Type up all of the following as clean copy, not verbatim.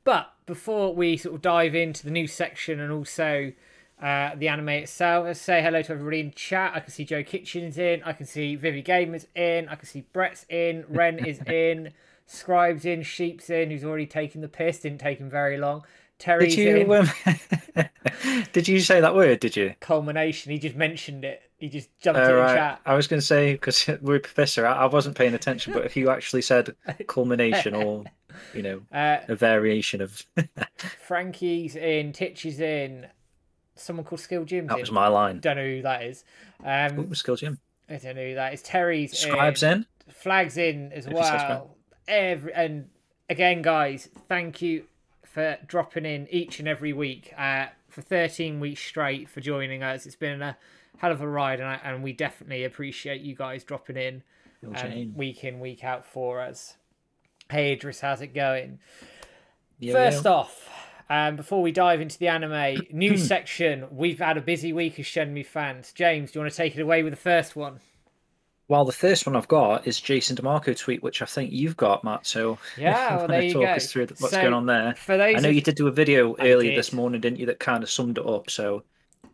But before we sort of dive into the news section and also the anime itself, let's say hello to everybody in chat. I can see Joe Kitchen's in. I can see Vivi Gamer's in. I can see Brett's in. Ren is in. Scribe's in. Sheep's in, who's already taken the piss. Didn't take him very long. Did Terry's in. you did you say that word, did you? Culmination. He just mentioned it. He just jumped All it in right. chat. I was going to say, because we're professor, I wasn't paying attention, but if you actually said culmination or, uh, a variation of Frankie's in. Titch is in. Someone called Skill Jim's that was in. my line. Don't know who that is. Oh, Skill Jim. I don't know who that is. Terry's Scribes in. in. Flag's in as If you say scribe. well. And again, guys, thank you for dropping in each and every week for 13 weeks straight for joining us. It's been a hell of a ride, and we definitely appreciate you guys dropping in week in, week out for us. Hey, Idris, how's it going? First off, before we dive into the anime news section, we've had a busy week as Shenmue fans. James, do you want to take it away with the first one? Well, the first one I've got is Jason DeMarco tweet, which I think you've got, Matt. So if Yeah, you well, want there to you talk go. us through what's So, going on there. for those I know you did do a video earlier this morning, didn't you, that kind of summed it up. So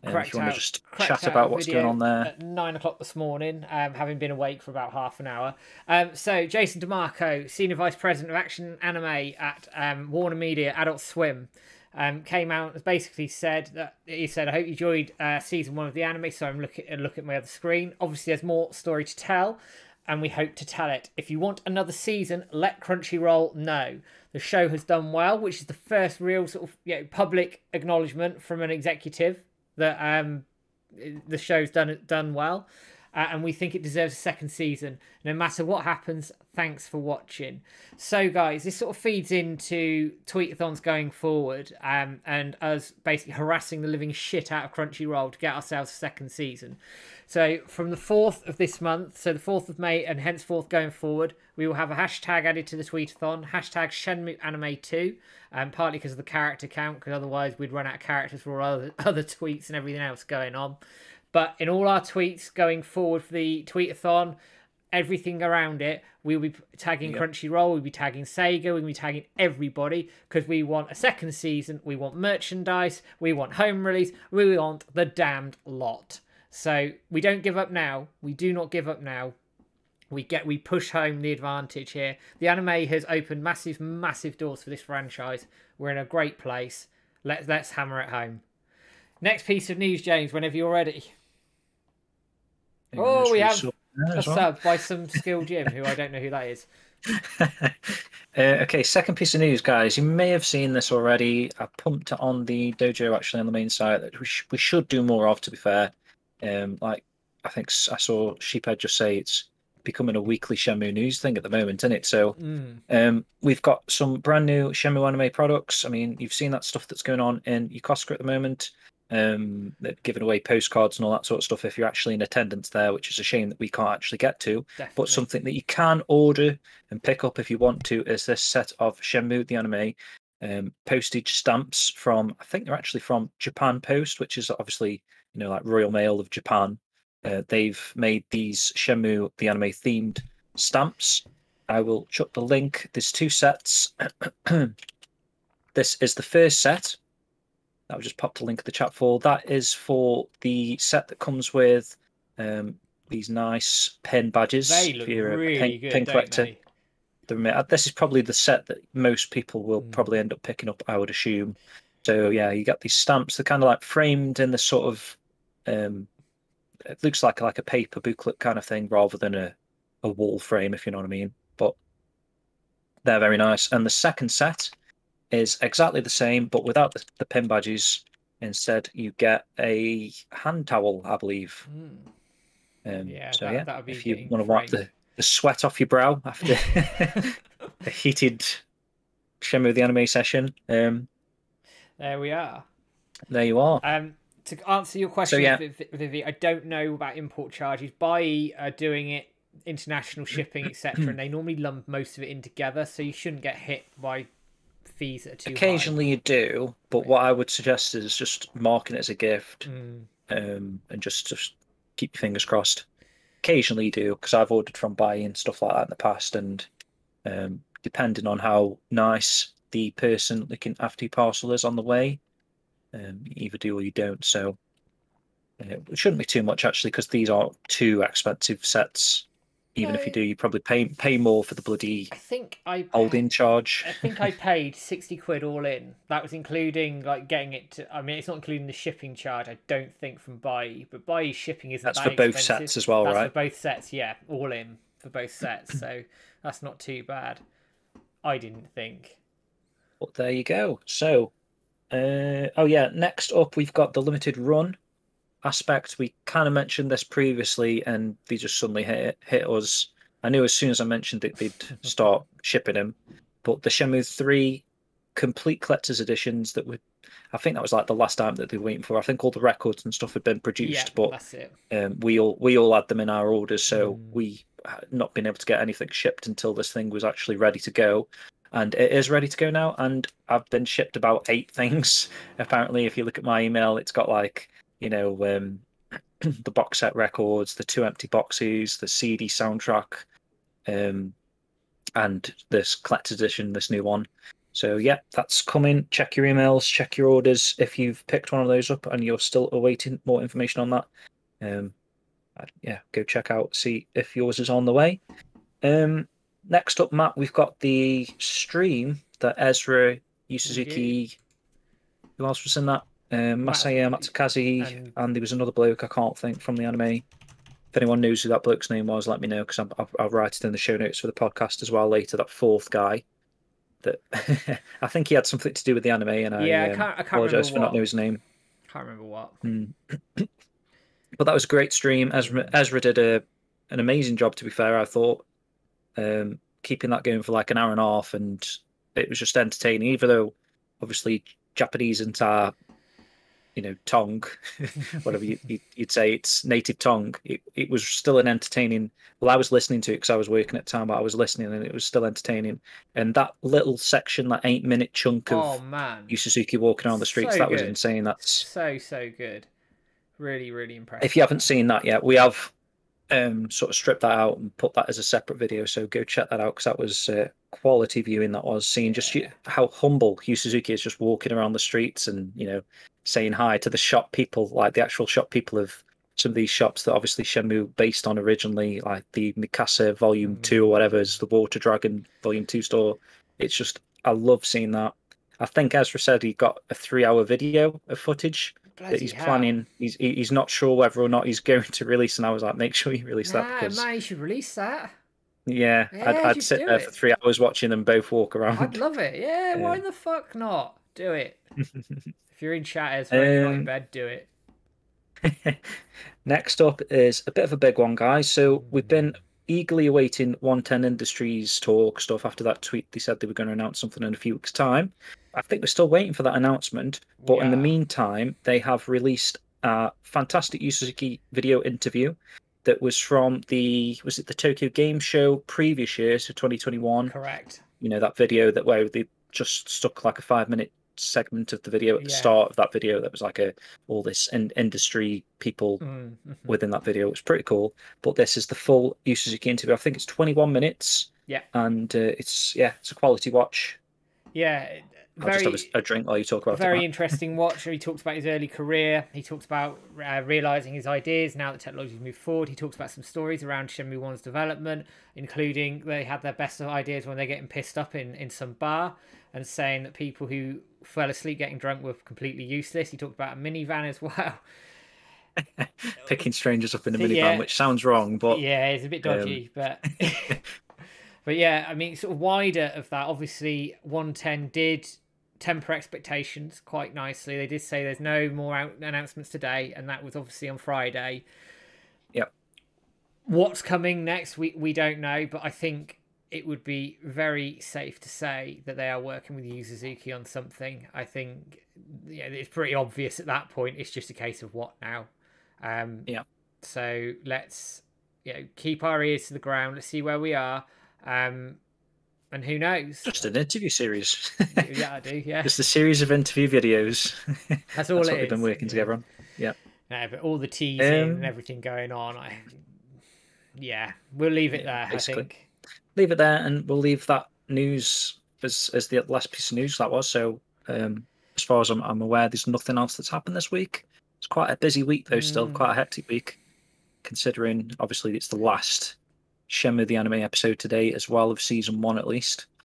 if you want to just chat about what's going on there. At 9 o'clock this morning, having been awake for about half an hour. So Jason DeMarco, Senior Vice President of Action Anime at Warner Media Adult Swim, came out and basically said that he said, "I hope you enjoyed season 1 of the anime." So I'm looking at my other screen. Obviously, there's more story to tell, and we hope to tell it. If you want another season, let Crunchyroll know. The show has done well, which is the first real sort of public acknowledgement from an executive that the show's done well, and we think it deserves a second season. No matter what happens, thanks for watching. So, guys, this sort of feeds into tweetathons going forward, and us basically harassing the living shit out of Crunchyroll to get ourselves a second season. So, from the 4th of this month, so the 4th of May, and henceforth going forward, we will have a hashtag added to the tweetathon, hashtag Shenmue Anime 2, partly because of the character count, because otherwise we'd run out of characters for all other tweets and everything else going on. But in all our tweets going forward for the tweetathon, everything around it, we'll be tagging Crunchyroll, we'll be tagging Sega, we'll be tagging everybody, because we want a second season, we want merchandise, we want home release, we want the damned lot. So we don't give up now. We do not give up now. We push home the advantage here. The anime has opened massive doors for this franchise. We're in a great place. Let's hammer it home. Next piece of news, James, whenever you're ready. Oh, we have a sub by some Skill Jim, who I don't know who that is. Okay, second piece of news, guys. You may have seen this already. I pumped it on the dojo, actually, on the main site, that we should do more of, to be fair. Like, I think I saw Sheephead just say it's becoming a weekly Shenmue news thing at the moment, isn't it? So we've got some brand new Shenmue anime products. I mean, you've seen that stuff that's going on in Yokosuka at the moment. They're giving away postcards and all that sort of stuff if you're actually in attendance there, which is a shame that we can't actually get to. Definitely. But something that you can order and pick up if you want to is this set of Shenmue the anime postage stamps from, I think they're actually from Japan Post, which is obviously, like Royal Mail of Japan. They've made these Shenmue the anime themed stamps. I will chuck the link. There's 2 sets. This is the first set. I'll just pop the link in the chat for. That is for the set that comes with these nice pen badges. They look really good, pen collector. They? This is probably the set that most people will probably end up picking up, I would assume. So yeah, you got these stamps. They're kind of like framed in the sort of it looks like a paper booklet kind of thing rather than a wall frame, if you know what I mean. But they're very nice. And the second set is exactly the same, but without the pin badges. Instead, you get a hand towel, I believe. That would be if you want to wipe the sweat off your brow after a heated Shenmue the anime session. There we are. There you are. To answer your question, Vivi, I don't know about import charges. Bai are doing it international shipping, etc., and they normally lump most of it in together, so you shouldn't get hit by fees that are too Occasionally high. you do, but what I would suggest is just marking it as a gift, and just keep your fingers crossed. Occasionally you do, because I've ordered from Bai and stuff like that in the past, and depending on how nice the person looking after your parcel is on the way. You either do or you don't. So it shouldn't be too much actually, because these aren't too expensive sets. Even if you No, do, you probably pay more for the bloody I think holding charge. I think I paid 60 quid all in. That was including like getting it to, I mean, it's not including the shipping charge, I don't think, from Bai, but Bai shipping isn't That's that for both expensive. sets as well, That's for right? both sets, yeah, all in for both sets. So that's not too bad. I didn't think. But there you go. So, oh yeah, next up we've got the limited run aspect. We kind of mentioned this previously, and they just suddenly hit us. I knew as soon as I mentioned it, they'd start shipping them. But the Shenmue 3 complete collector's editions that would, I think that was like the last time that they were waiting for. I think all the records and stuff had been Yeah, produced, but that's it. we all had them in our orders, so Mm. we had not been able to get anything shipped until this thing was actually ready to go. And it is ready to go now, and I've been shipped about 8 things. Apparently, if you look at my email, it's got like, you know, the box set records, the 2 empty boxes, the CD soundtrack, um, and this collector's edition, this new one. So yeah, that's coming. Check your emails, check your orders if you've picked one of those up and you're still awaiting more information on that. Um, yeah, go check out, see if yours is on the way. Um, Next up, Matt, we've got the stream that Ezra, Yu Indeed. Suzuki, who else was in that? Matt, Masaya Matsukaze, and and there was another bloke I can't think from the anime. If anyone knows who that bloke's name was, let me know, because I'll write it in the show notes for the podcast as well later. That fourth guy that I think he had something to do with the anime, and yeah, I I can't remember apologize for not what. knowing his name. Can't remember what. Mm. But that was a great stream. Ezra did an amazing job, to be fair, I thought, keeping that going for like an hour and a half, and it was just entertaining, even though obviously Japanese and our, tongue, whatever you'd say, it's native tongue. It was still an entertaining. Well, I was listening to it because I was working at the time, but I was listening, and it was still entertaining. And that little section, that 8 minute chunk Oh of man, Yu Suzuki walking around the streets, so that was good, insane. That's so good. Really, really If you impressive. haven't seen that yet, we have sort of stripped that out and put that as a separate video. So go check that out, because that was quality viewing. That was seeing just Yeah. how humble Yu Suzuki is, just walking around the streets and saying hi to the shop people, like the actual shop people of some of these shops that obviously Shenmue based on originally, like the Mikasa Volume 2 or whatever is the Water Dragon Volume 2 store. It's just, I love seeing that. I think Ezra said he got a 3 hour video of footage that Bloody he's hell. planning. He's not sure whether or not he's going to release, and I was like, make sure you release that, Nah, because man, you should release that. yeah, I'd Yeah, you I'd should sit do there for it. 3 hours watching them both walk I'd around. love it. Yeah, why Um, the fuck not? Do it. If you're in chat, Ezra, and you're not in um, bed, do it. Next up is a bit of a big one, guys. So we've been eagerly awaiting 110 Industries talk stuff after that tweet. They said they were going to announce something in a few weeks' time. I think we're still waiting for that announcement. We But in the are. meantime, they have released a fantastic Yu Suzuki video interview that was from was it the Tokyo Game Show previous year, so 2021. Correct. That video that where they just stuck like a 5 minute segment of the video at the Yeah. start of that video that was like all this industry people Mm-hmm. within that video. It was pretty cool. But this is the full Yu Suzuki interview. I think it's 21 minutes, Yeah. and it's a quality watch. Yeah. I'll just have Very, a drink while you talk about it, very Matt. interesting watch. He talks about his early career. He talks about realizing his ideas now that technology's moved forward. He talks about some stories around Shenmue 1's development, including they had their best of ideas when they're getting pissed up in some bar, and saying that people who fell asleep getting drunk were completely useless. He talked about a minivan as well. Picking strangers up in a minivan, Yeah, which sounds wrong, but yeah, it's a bit um, dodgy, but but yeah, I mean, sort of wider of that. Obviously, 110 did temper expectations quite nicely. They did say there's no more announcements today, and that was obviously on Friday. yeah, What's coming next, we don't know, but I think it would be very safe to say that they are working with Yu Suzuki on something. I think it's pretty obvious at that point. It's just a case of what now. yeah. So let's keep our ears to the ground. Let's see where we are. And who knows? Just an interview series. Yeah, I do. Yeah, Just a series of interview videos. that's all That's it what they've been is. working Yeah. together on. Yeah. No, but all the teasing and Um, everything going on, we'll leave it yeah, there. I basically. think. Leave it there, and we'll leave that news as the last piece of news that was. So as far as I'm aware, there's nothing else that's happened this week. It's quite a busy week though, still Mm. quite a hectic week, considering obviously it's the last Shenmue the anime episode today as well of season one at least.